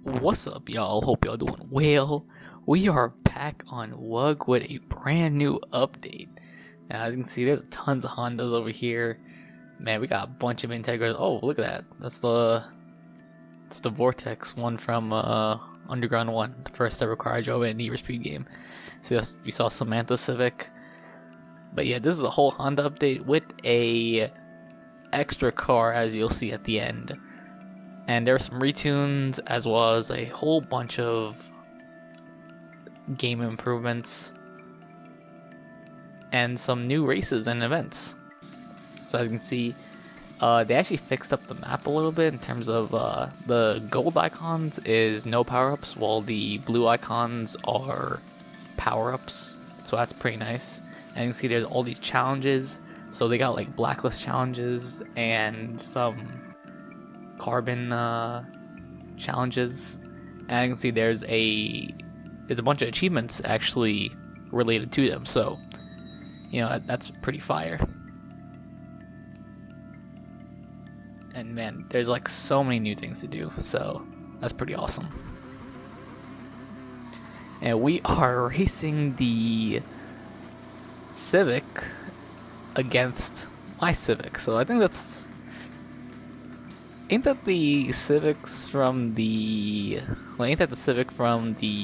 What's up, y'all? Hope y'all doing well. We are back on WUG with a brand new update. Now, as you can see, there's tons of Hondas over here. Man, we got a bunch of Integras. Oh, look at that. That's the Vortex one from Underground 1, the first ever car I drove in a Need for Speed game. So we saw Samantha Civic. But yeah, this is a whole Honda update with a extra car, as you'll see at the end. And there are some retunes, as well as a whole bunch of game improvements and some new races and events. So as you can see, they actually fixed up the map a little bit in terms of the gold icons is no power-ups, while the blue icons are power-ups. So that's pretty nice. And you can see there's all these challenges. So they got like blacklist challenges and some carbon challenges, and I can see there's a bunch of achievements actually related to them, so you know that's pretty fire. And man, there's like so many new things to do, so that's pretty awesome. And we are racing the Civic against my Civic, so I think that's Ain't that the Civic from the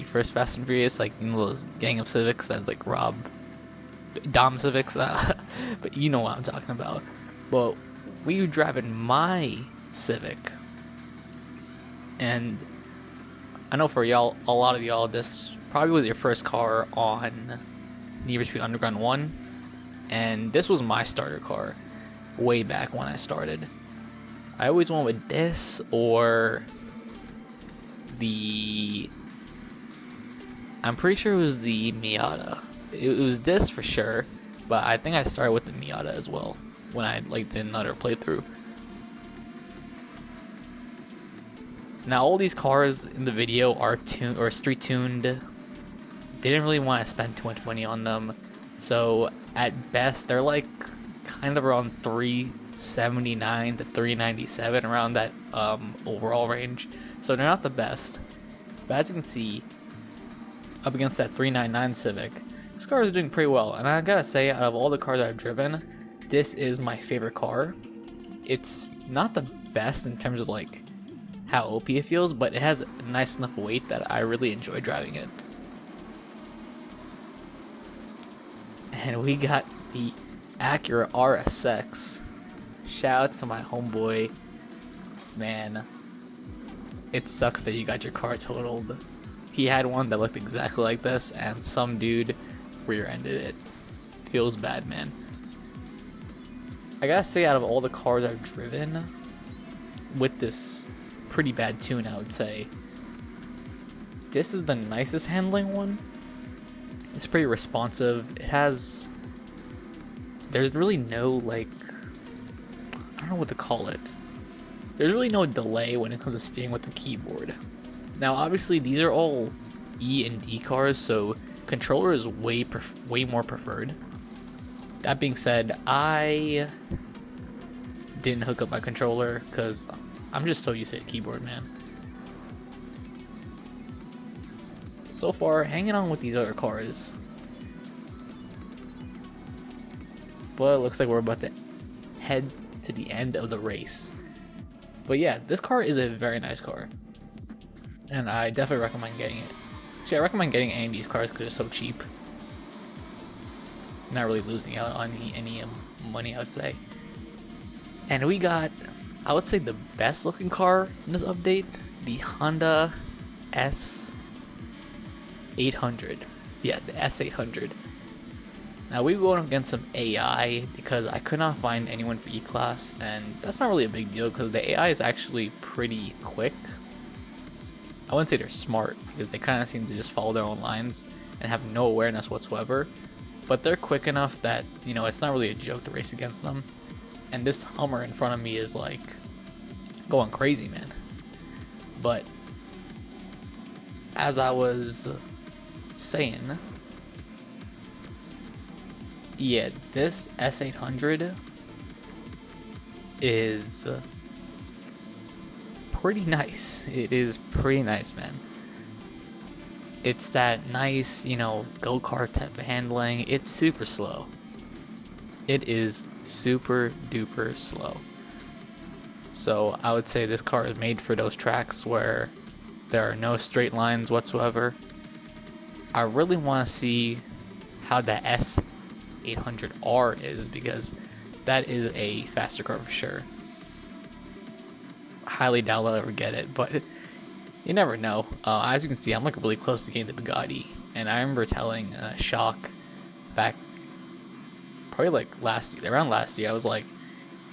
first Fast and Furious, like, you know, those gang of Civics that like rob Dom Civics, but you know what I'm talking about. Well, we were driving my Civic, and I know for y'all, a lot of y'all, this probably was your first car on Need for Speed Underground 1, and this was my starter car way back when I started. I always went with this or I'm pretty sure it was the Miata. It was this for sure, but I think I started with the Miata as well when I did another playthrough. Now all these cars in the video are street tuned. Didn't really want to spend too much money on them, so at best they're like kind of around $379 to $397, around that overall range, so they're not the best. But as you can see, up against that $399 Civic, this car is doing pretty well. And I gotta say, out of all the cars I've driven, this is my favorite car. It's not the best in terms of like how OP it feels, but it has a nice enough weight that I really enjoy driving it. And we got the Acura RSX. Shout out to my homeboy. Man, it sucks that you got your car totaled. He had one that looked exactly like this, and some dude rear-ended it. Feels bad, man. I gotta say, out of all the cars I've driven with this pretty bad tune, I would say this is the nicest handling one. It's pretty responsive. There's really no like, I don't know what to call it. There's really no delay when it comes to steering with the keyboard. Now, obviously, these are all E and D cars, so controller is way more preferred. That being said, I didn't hook up my controller because I'm just so used to the keyboard, man. So far, hanging on with these other cars. But it looks like we're about to head to the end of the race. But yeah, this car is a very nice car, and I definitely recommend getting it. Actually, I recommend getting any of these cars because they're so cheap. Not really losing out on any money, I would say. And we got, I would say, the best looking car in this update, the Honda S800. Yeah, the S800. Now we were going against some AI because I could not find anyone for E-Class, and that's not really a big deal because the AI is actually pretty quick. I wouldn't say they're smart because they kind of seem to just follow their own lines and have no awareness whatsoever, but they're quick enough that, you know, it's not really a joke to race against them. And this Hummer in front of me is like going crazy, man. But as I was saying, yeah, this S800 is pretty nice. It is pretty nice, man. It's that nice, you know, go-kart type of handling. It's super slow. It is super duper slow. So I would say this car is made for those tracks where there are no straight lines whatsoever. I really want to see how the S800R is, because that is a faster car for sure. Highly doubt I'll ever get it, but you never know. As you can see, I'm like really close to getting the Bugatti, and I remember telling Shock back probably like around last year, I was like,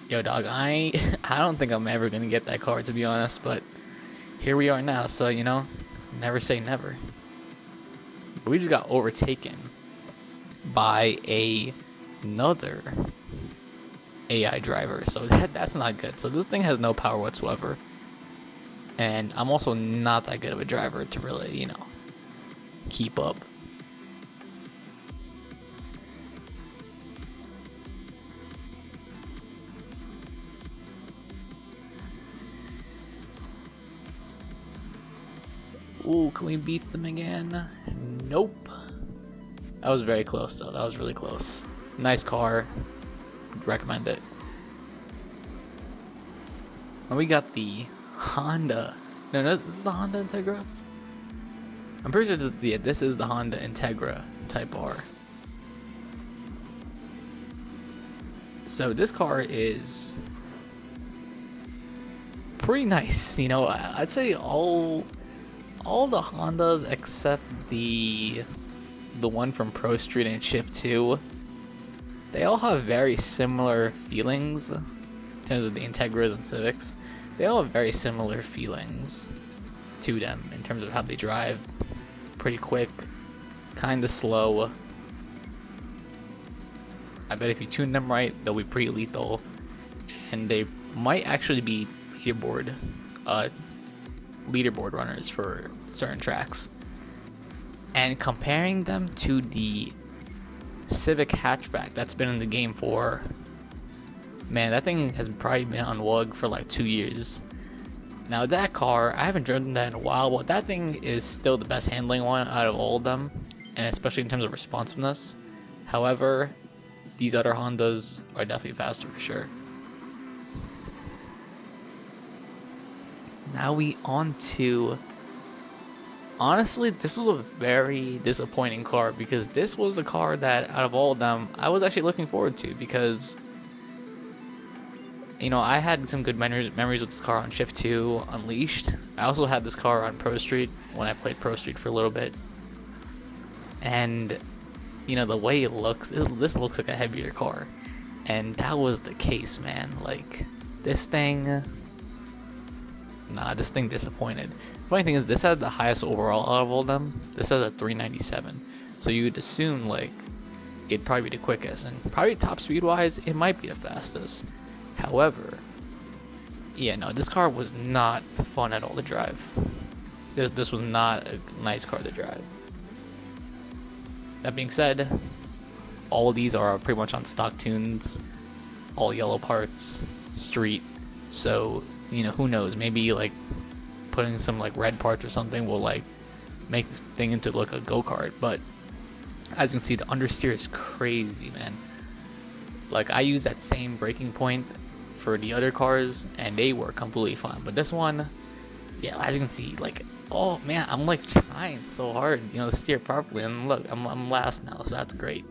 "Yo, dog, I don't think I'm ever gonna get that car, to be honest." But here we are now, so you know, never say never. But we just got overtaken by another AI driver, so that's not good. So this thing has no power whatsoever, and I'm also not that good of a driver to really, you know, keep up. Ooh, can we beat them again? Nope. That was very close though. That was really close. Nice car. Recommend it. And we got the Honda. No, this is the Honda Integra. I'm pretty sure this is the Honda Integra Type R. So this car is pretty nice. You know, I'd say all the Hondas except the one from Pro Street and Shift 2, they all have very similar feelings in terms of the Integras and Civics. They all have very similar feelings to them in terms of how they drive. Pretty quick, kind of slow. I bet if you tune them right, they'll be pretty lethal, and they might actually be leaderboard runners for certain tracks. And comparing them to the Civic hatchback that's been in the game for, man, that thing has probably been on WUG for like 2 years. Now that car, I haven't driven that in a while, but that thing is still the best handling one out of all of them, and especially in terms of responsiveness. However, these other Hondas are definitely faster for sure. Now we on to... Honestly, this was a very disappointing car, because this was the car that, out of all of them, I was actually looking forward to, because, you know, I had some good memories with this car on Shift 2 Unleashed. I also had this car on Pro Street when I played Pro Street for a little bit. And, you know, the way it looks, this looks like a heavier car. And that was the case, man. Like, this thing disappointed. Funny thing is, this had the highest overall out of all of them. This had a 397. So you'd assume, like, it'd probably be the quickest. And probably top speed-wise, it might be the fastest. However, yeah, no, this car was not fun at all to drive. This was not a nice car to drive. That being said, all of these are pretty much on stock tunes. All yellow parts, street. So, you know, who knows, maybe, like, putting some like red parts or something will like make this thing into like a go-kart. But as you can see, the understeer is crazy, man. Like, I use that same braking point for the other cars and they were completely fine, but this one, yeah, as you can see, like, oh man, I'm like trying so hard, you know, to steer properly, and look, I'm last now, so that's great.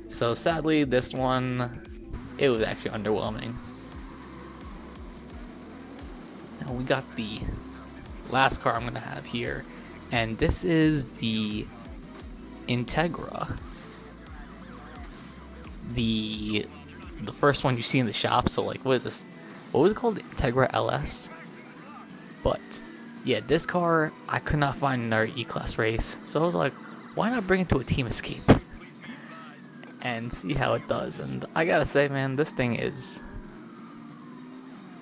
So sadly, this one, it was actually underwhelming. Now we got the last car I'm gonna have here, and this is the Integra, the first one you see in the shop. So like, what is this? What was it called? The Integra LS. But yeah, this car, I could not find another E-Class race, so I was like, why not bring it to a Team Escape and see how it does? And I gotta say, man, this thing is,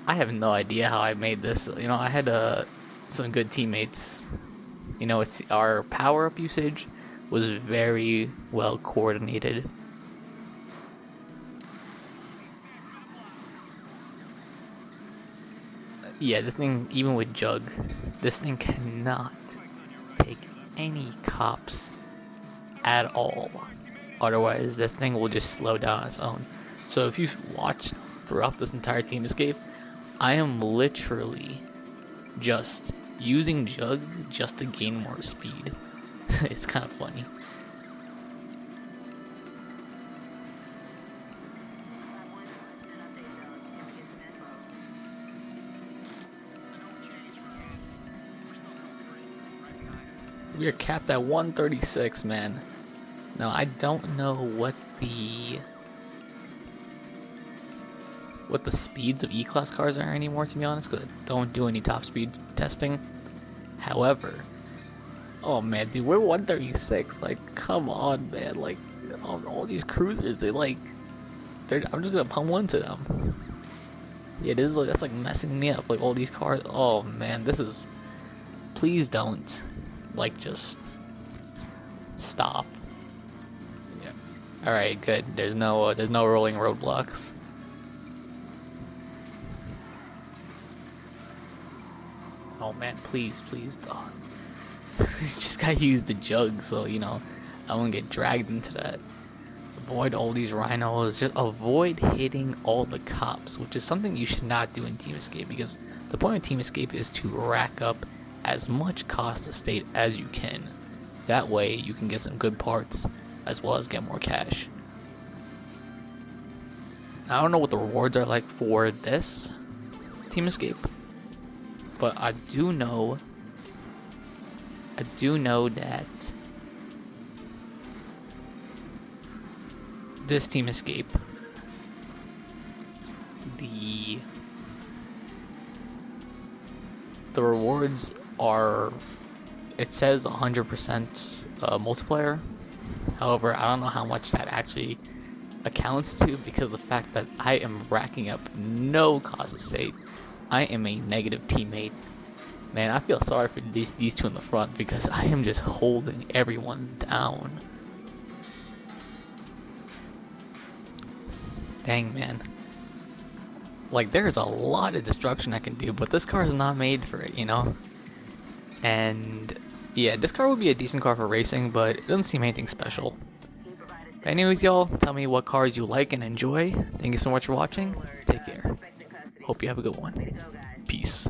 I have no idea how I made this. You know, I had some good teammates. You know, it's our power-up usage was very well coordinated. Yeah, this thing, even with Jug, this thing cannot take any cops at all. Otherwise, this thing will just slow down on its own. So if you watch throughout this entire team escape, I am literally just using Jug just to gain more speed. It's kind of funny. So we are capped at 136, man. Now I don't know what the speeds of E-Class cars are anymore, to be honest, because I don't do any top speed testing. However, oh man, dude, we're 136. Like, come on, man. Like, all these cruisers, I'm just gonna pump one to them. Yeah, it is. Like, that's like messing me up. Like all these cars. Oh man, this is. Please don't. Like, just stop. Yeah. All right, good. There's no rolling roadblocks. Oh man, please, oh. Just gotta use the Jug, so I won't get dragged into that. Avoid all these rhinos. Just avoid hitting all the cops, which is something you should not do in Team Escape, because the point of Team Escape is to rack up as much cost estate as you can. That way, you can get some good parts as well as get more cash. I don't know what the rewards are like for this Team Escape, but I do know that this Team Escape, the rewards are, it says 100% multiplayer. However, I don't know how much that actually accounts to, because the fact that I am racking up no cost estate. I am a negative teammate. Man, I feel sorry for these two in the front, because I am just holding everyone down. Dang, man. Like, there's a lot of destruction I can do, but this car is not made for it, And yeah, this car would be a decent car for racing, but it doesn't seem anything special. Anyways, y'all, tell me what cars you like and enjoy. Thank you so much for watching. Take care. Hope you have a good one. Peace.